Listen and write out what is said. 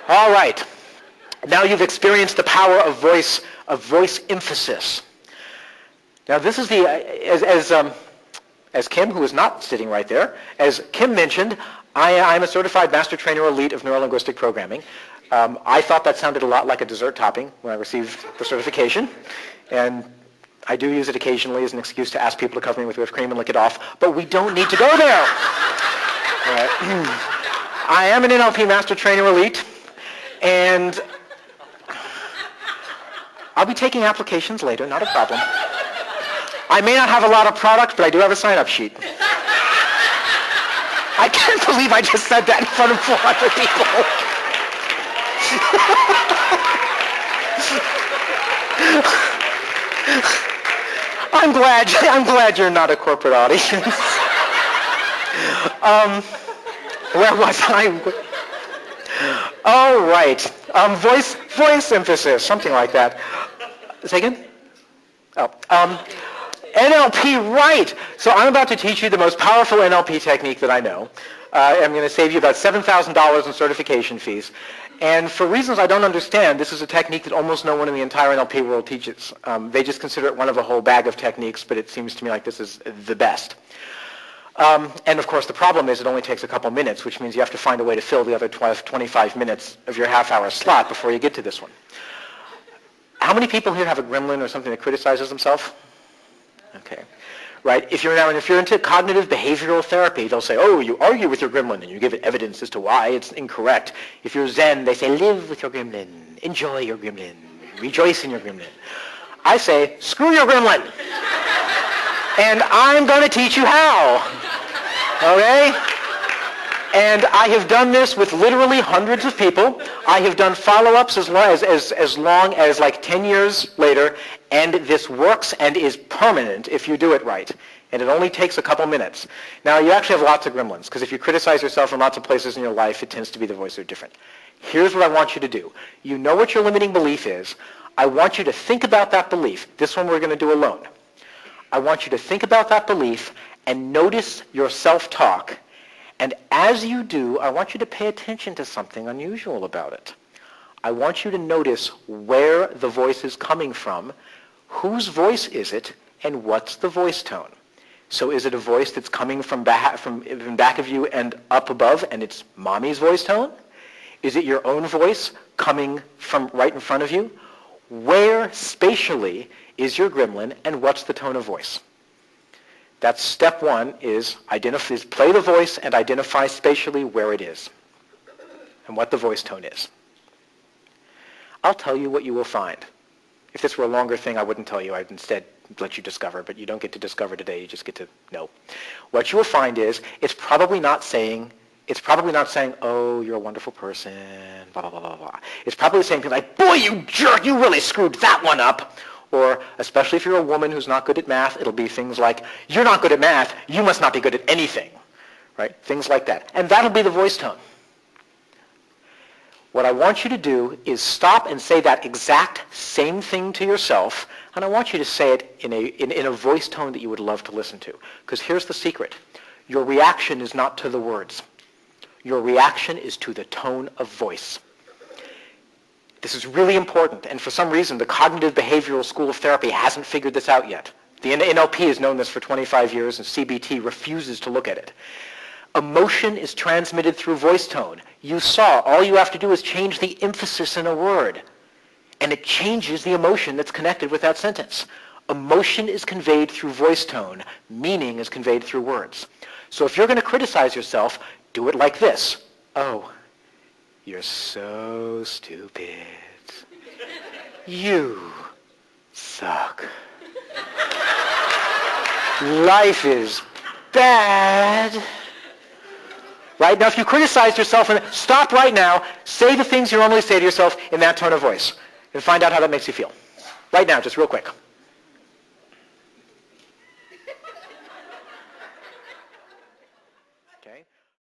All right. Now you've experienced the power of voice emphasis. Now this is as Kim, who is not sitting right there, as Kim mentioned, I'm a certified master trainer elite of neurolinguistic programming. I thought that sounded a lot like a dessert topping when I received the certification, and I do use it occasionally as an excuse to ask people to cover me with whipped cream and lick it off, but we don't need to go there. I am an NLP master trainer elite, and I'll be taking applications later, not a problem. I may not have a lot of product, but I do have a sign-up sheet. I can't believe I just said that in front of 400 people. I'm glad you're not a corporate audience. Where was I? Oh, right. Voice emphasis, something like that. Say again? Oh. NLP, right. So I'm about to teach you the most powerful NLP technique that I know. I'm going to save you about $7,000 in certification fees. And for reasons I don't understand, this is a technique that almost no one in the entire NLP world teaches. They just consider it one of a whole bag of techniques, but it seems to me like this is the best. And of course, the problem is it only takes a couple minutes, which means you have to find a way to fill the other 25 minutes of your half-hour slot before you get to this one. How many people here have a gremlin or something that criticizes themselves? Okay. Right? If you're into cognitive behavioral therapy, they'll say, oh, you argue with your gremlin, and you give it evidence as to why it's incorrect. If you're Zen, they say, live with your gremlin, enjoy your gremlin, rejoice in your gremlin. I say, screw your gremlin. And I'm going to teach you how. Okay? And I have done this with literally hundreds of people. I have done follow-ups as long as like 10 years later, and this works and is permanent if you do it right. And it only takes a couple minutes. Now, you actually have lots of gremlins, because if you criticize yourself in lots of places in your life, it tends to be the voice of different. Here's what I want you to do. You know what your limiting belief is. I want you to think about that belief. This one we're going to do alone. I want you to think about that belief and notice your self-talk. And as you do, I want you to pay attention to something unusual about it. I want you to notice where the voice is coming from, whose voice is it, and what's the voice tone. So is it a voice that's coming from back of you and up above, and it's mommy's voice tone? Is it your own voice coming from right in front of you? Where spatially is your gremlin, and what's the tone of voice? That's step one, is play the voice and identify spatially where it is and what the voice tone is. I'll tell you what you will find. If this were a longer thing, I wouldn't tell you. I'd instead let you discover, but you don't get to discover today. You just get to know. What you will find is it's probably not saying, oh, you're a wonderful person, blah, blah, blah, blah, blah. It's probably saying things like, boy, you jerk, you really screwed that one up. Or, especially if you're a woman who's not good at math, it'll be things like, you're not good at math, you must not be good at anything. Right? Things like that. And that'll be the voice tone. What I want you to do is stop and say that exact same thing to yourself, and I want you to say it in a voice tone that you would love to listen to. Because here's the secret. Your reaction is not to the words. Your reaction is to the tone of voice. This is really important, and for some reason, the cognitive behavioral school of therapy hasn't figured this out yet. The NLP has known this for 25 years, and CBT refuses to look at it. Emotion is transmitted through voice tone. You saw, all you have to do is change the emphasis in a word, and it changes the emotion that's connected with that sentence. Emotion is conveyed through voice tone. Meaning is conveyed through words. So if you're going to criticize yourself, do it like this. Oh, you're so stupid. You suck. Life is bad. Right? Now, if you criticize yourself, stop right now, say the things you normally say to yourself in that tone of voice, and find out how that makes you feel. Right now, just real quick.